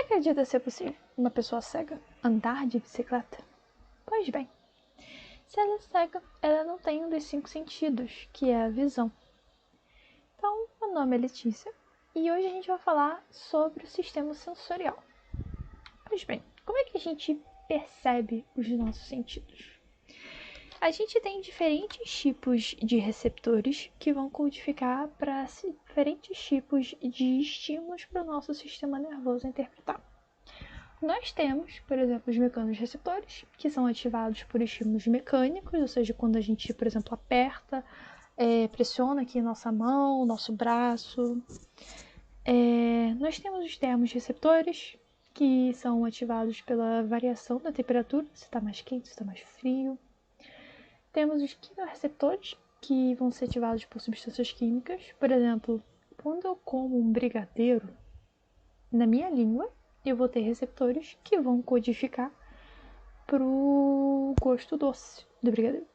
acredita ser possível uma pessoa cega andar de bicicleta? Pois bem, se ela é cega, ela não tem um dos 5 sentidos, que é a visão. Então, meu nome é Letícia e hoje a gente vai falar sobre o sistema sensorial. Pois bem, como é que a gente percebe os nossos sentidos? A gente tem diferentes tipos de receptores que vão codificar para diferentes tipos de estímulos para o nosso sistema nervoso interpretar. Nós temos, por exemplo, os mecanoreceptores, que são ativados por estímulos mecânicos, ou seja, quando a gente, por exemplo, aperta, pressiona aqui nossa mão, nosso braço. Nós temos os termorreceptores, que são ativados pela variação da temperatura, se está mais quente, se está mais frio. Temos os quimiorreceptores, que vão ser ativados por substâncias químicas. Por exemplo, quando eu como um brigadeiro, na minha língua, eu vou ter receptores que vão codificar para o gosto doce do brigadeiro,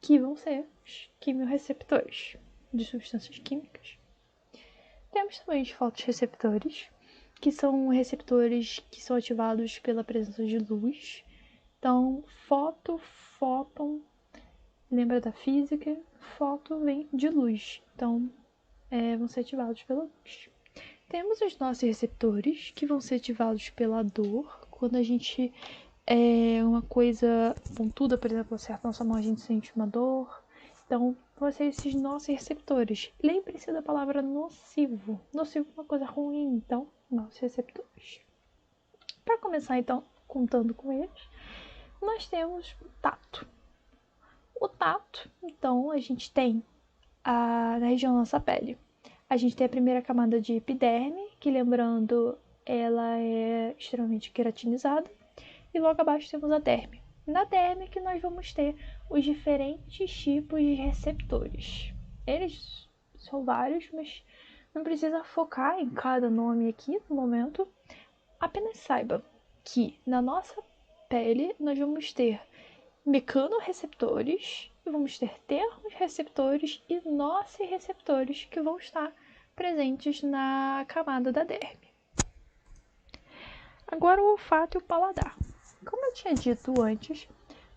que vão ser os quimiorreceptores de substâncias químicas. Temos também os fotorreceptores, que são receptores que são ativados pela presença de luz. Então, fóton, lembra da física? Foto vem de luz, então vão ser ativados pela luz. Temos os nossos receptores, que vão ser ativados pela dor. Quando a gente uma coisa pontuda, por exemplo, acerta nossa mão, a gente sente uma dor. Então, vão ser esses nossos receptores. Lembre-se da palavra nocivo. Nocivo é uma coisa ruim, então, nossos receptores. Para começar, então, contando com eles, nós temos o tato. O tato, então, a gente tem na região da nossa pele. A gente tem a primeira camada de epiderme, que, lembrando, ela é extremamente queratinizada. E logo abaixo temos a derme. Na derme que nós vamos ter os diferentes tipos de receptores. Eles são vários, mas não precisa focar em cada nome aqui no momento. Apenas saiba que na nossa pele nós vamos ter mecanoreceptores, vamos ter termorreceptores e nociceptores que vão estar presentes na camada da derme. Agora o olfato e o paladar. Como eu tinha dito antes,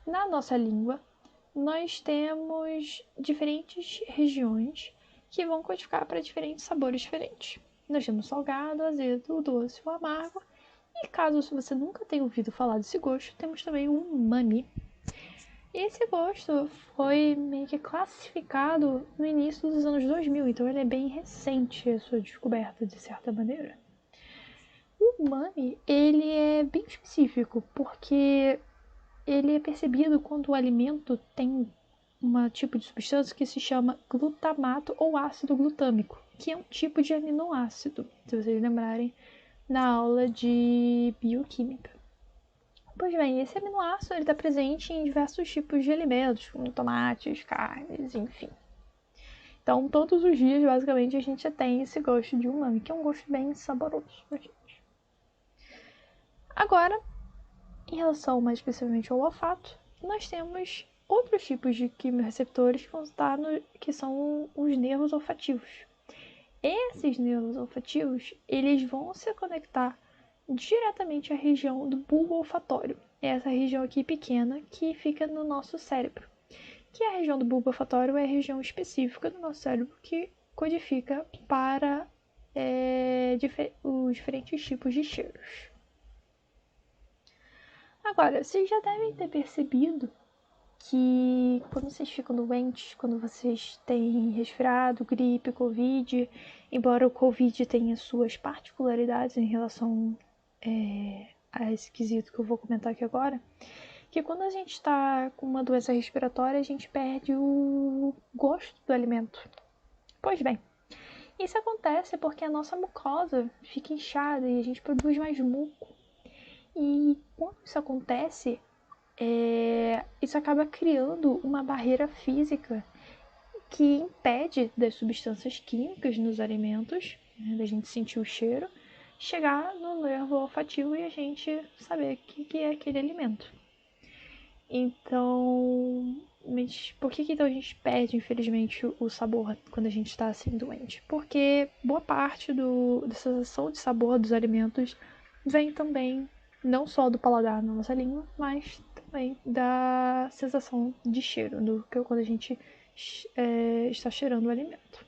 na nossa língua nós temos diferentes regiões que vão codificar para diferentes sabores diferentes. Nós temos salgado, azedo, doce ou amargo. E caso você nunca tenha ouvido falar desse gosto, temos também o umami. E esse gosto foi meio que classificado no início dos anos 2000, então ele é bem recente a sua descoberta, de certa maneira. O umami, ele é bem específico, porque ele é percebido quando o alimento tem um tipo de substância que se chama glutamato ou ácido glutâmico, que é um tipo de aminoácido, se vocês lembrarem, na aula de bioquímica. Pois bem, esse aminoácido está presente em diversos tipos de alimentos, como tomates, carnes, enfim. Então, todos os dias, basicamente, a gente tem esse gosto de umami, que é um gosto bem saboroso pra gente. Agora, em relação mais especificamente ao olfato, nós temos outros tipos de quimiorreceptores que são os nervos olfativos. Esses nervos olfativos, eles vão se conectar diretamente à região do bulbo olfatório. Essa região aqui pequena que fica no nosso cérebro. Que a região do bulbo olfatório é a região específica do nosso cérebro que codifica para os diferentes tipos de cheiros. Agora, vocês já devem ter percebido que quando vocês ficam doentes, quando vocês têm resfriado, gripe, covid, embora o covid tenha suas particularidades em relação a esse quesito que eu vou comentar aqui agora, que quando a gente está com uma doença respiratória, a gente perde o gosto do alimento. Pois bem, isso acontece porque a nossa mucosa fica inchada e a gente produz mais muco. E quando isso acontece, isso acaba criando uma barreira física que impede das substâncias químicas nos alimentos, da gente sentir o cheiro, chegar no nervo olfativo e a gente saber o que é aquele alimento. Então, mas por que então a gente perde, infelizmente, o sabor quando a gente está assim doente? Porque boa parte da sensação de sabor dos alimentos vem também não só do paladar na nossa língua, mas também da sensação de cheiro, quando a gente está cheirando o alimento.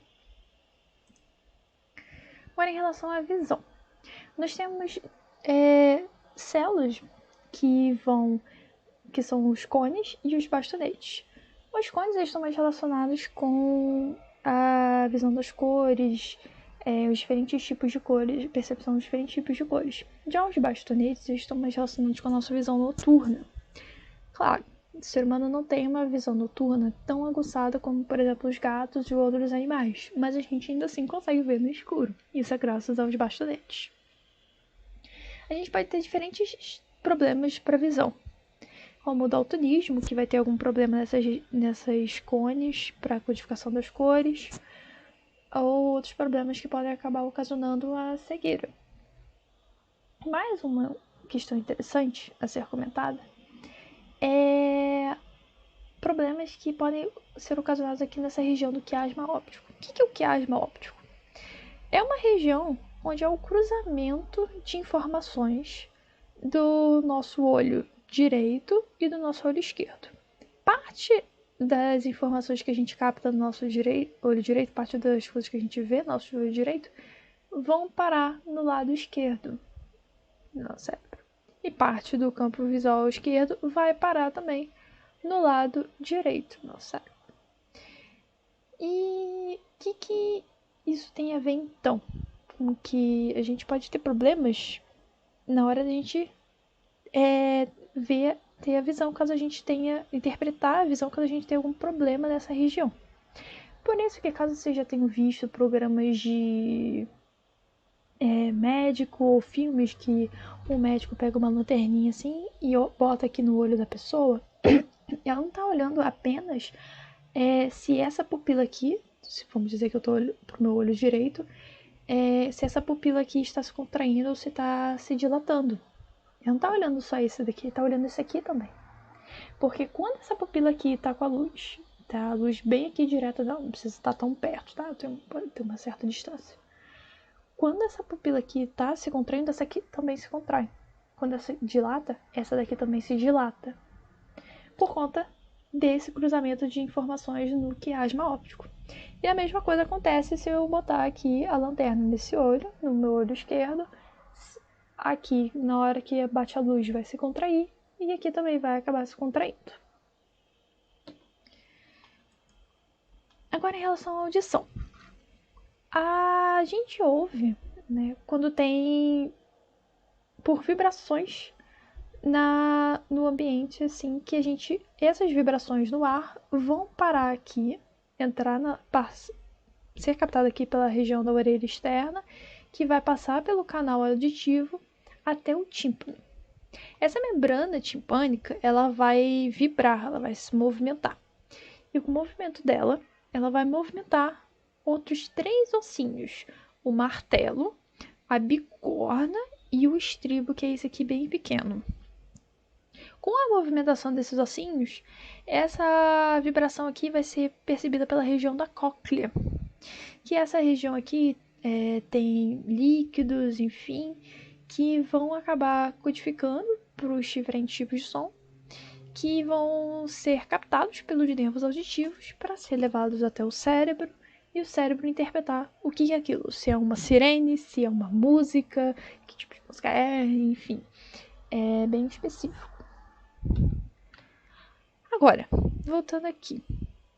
Agora, em relação à visão, nós temos células que são os cones e os bastonetes. Os cones estão mais relacionados com a visão das cores, os diferentes tipos de cores, percepção dos diferentes tipos de cores. Já os bastonetes estão mais relacionados com a nossa visão noturna. Claro, o ser humano não tem uma visão noturna tão aguçada como, por exemplo, os gatos e outros animais, mas a gente ainda assim consegue ver no escuro. Isso é graças aos bastonetes. A gente pode ter diferentes problemas para a visão, como o daltonismo, que vai ter algum problema nessas cones para a codificação das cores, ou outros problemas que podem acabar ocasionando a cegueira. Mais uma questão interessante a ser comentada é problemas que podem ser ocasionados aqui nessa região do quiasma óptico. O que é o quiasma óptico? É uma região onde há o cruzamento de informações do nosso olho direito e do nosso olho esquerdo. Parte das informações que a gente capta no nosso olho direito, parte das coisas que a gente vê no nosso olho direito, vão parar no lado esquerdo do nosso cérebro. E parte do campo visual esquerdo vai parar também no lado direito do nosso cérebro. E o que isso tem a ver, então, com que a gente pode ter problemas na hora da gente ter a visão, caso a gente interpretar a visão, caso a gente tenha algum problema nessa região. Por isso que, caso você já tenha visto programas de médico ou filmes que o médico pega uma lanterninha assim e bota aqui no olho da pessoa, ela não tá olhando apenas se essa pupila aqui, se vamos dizer que eu tô pro meu olho direito, se essa pupila aqui está se contraindo ou se está se dilatando. Ela não tá olhando só esse daqui, tá olhando esse aqui também. Porque quando essa pupila aqui tá com a luz, tá a luz bem aqui direta, não precisa estar tão perto, tá? Tem uma certa distância. Quando essa pupila aqui tá se contraindo, essa aqui também se contrai. Quando essa dilata, essa daqui também se dilata. Por conta desse cruzamento de informações no quiasma óptico. E a mesma coisa acontece se eu botar aqui a lanterna nesse olho, no meu olho esquerdo. Aqui, na hora que bate a luz, vai se contrair. E aqui também vai acabar se contraindo. Agora, em relação à audição. A gente ouve, né, quando tem por vibrações no ambiente, assim, que essas vibrações no ar vão parar aqui, ser captada aqui pela região da orelha externa, que vai passar pelo canal auditivo até o tímpano. Essa membrana timpânica, ela vai vibrar, ela vai se movimentar. E com o movimento dela, ela vai movimentar outros 3 ossinhos: o martelo, a bicorna e o estribo, que é esse aqui bem pequeno. Com a movimentação desses ossinhos, essa vibração aqui vai ser percebida pela região da cóclea, que essa região aqui tem líquidos, enfim, que vão acabar codificando para os diferentes tipos de som, que vão ser captados pelos nervos auditivos para ser levados até o cérebro, e o cérebro interpretar o que é aquilo, se é uma sirene, se é uma música, que tipo de música é, enfim, é bem específico. Agora, voltando aqui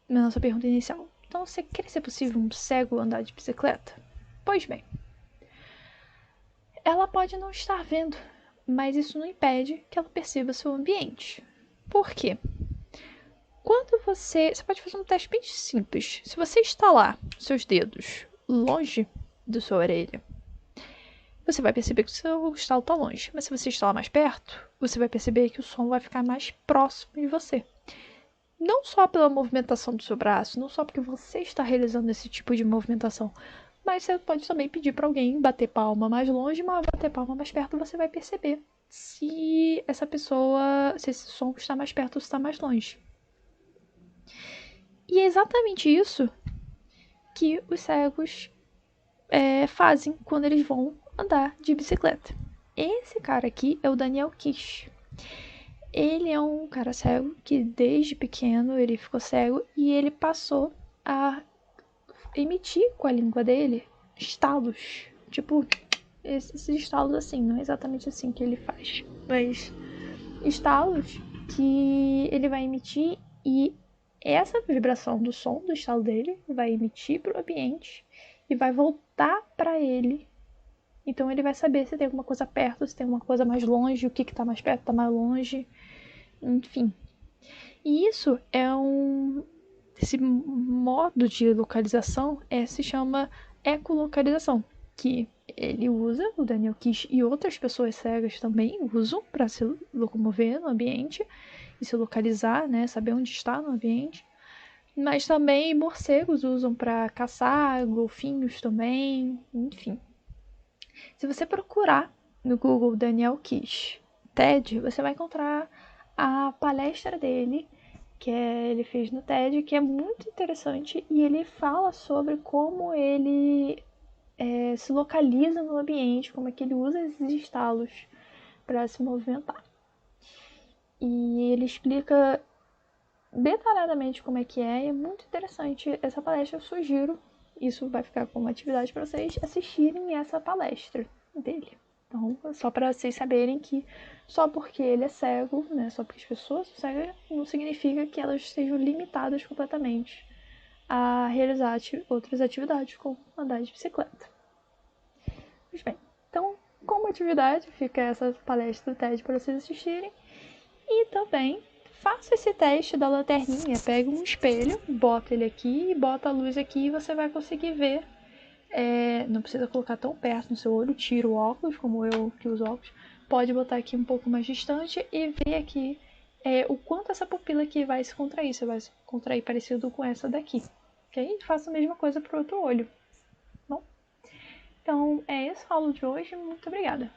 na nossa pergunta inicial. Então, você quer ser possível um cego andar de bicicleta? Pois bem, ela pode não estar vendo, mas isso não impede que ela perceba seu ambiente. Por quê? Quando você pode fazer um teste bem simples. Se você estalar seus dedos longe da sua orelha, você vai perceber que o seu estalo está longe. Mas se você estalar mais perto, você vai perceber que o som vai ficar mais próximo de você. Não só pela movimentação do seu braço, não só porque você está realizando esse tipo de movimentação, mas você pode também pedir para alguém bater palma mais longe, mas bater palma mais perto, você vai perceber se esse som está mais perto ou está mais longe. E é exatamente isso que os cegos fazem quando eles vão andar de bicicleta. esse cara aqui é o Daniel Kish. Ele é um cara cego que desde pequeno ele ficou cego e ele passou a emitir com a língua dele estalos. Tipo, esses estalos assim, não é exatamente assim que ele faz, mas estalos que ele vai emitir e essa vibração do som do estalo dele vai emitir para o ambiente e vai voltar para ele. Então ele vai saber se tem alguma coisa perto, se tem alguma coisa mais longe, o que está mais perto, está mais longe, enfim. E isso é esse modo de localização se chama ecolocalização, que ele usa, o Daniel Kish e outras pessoas cegas também usam para se locomover no ambiente e se localizar, né, saber onde está no ambiente. Mas também morcegos usam para caçar, golfinhos também, enfim. Se você procurar no Google Daniel Kish TED, você vai encontrar a palestra dele, que ele fez no TED, que é muito interessante, e ele fala sobre como ele se localiza no ambiente, como é que ele usa esses estalos para se movimentar. E ele explica detalhadamente como é que é, e é muito interessante essa palestra. Eu sugiro, isso vai ficar como atividade para vocês assistirem essa palestra dele. Então, só para vocês saberem que só porque ele é cego, né, só porque as pessoas são cegas, não significa que elas estejam limitadas completamente a realizar outras atividades, como andar de bicicleta. Pois bem, então, como atividade, fica essa palestra do TED para vocês assistirem. E também faça esse teste da lanterninha. Pega um espelho, bota ele aqui e bota a luz aqui e você vai conseguir ver. Não precisa colocar tão perto no seu olho, tira o óculos, como eu que uso óculos. Pode botar aqui um pouco mais distante e ver aqui o quanto essa pupila aqui vai se contrair. Você vai se contrair parecido com essa daqui. Ok? Faça a mesma coisa para o outro olho. Bom, então é esse a aula de hoje. Muito obrigada.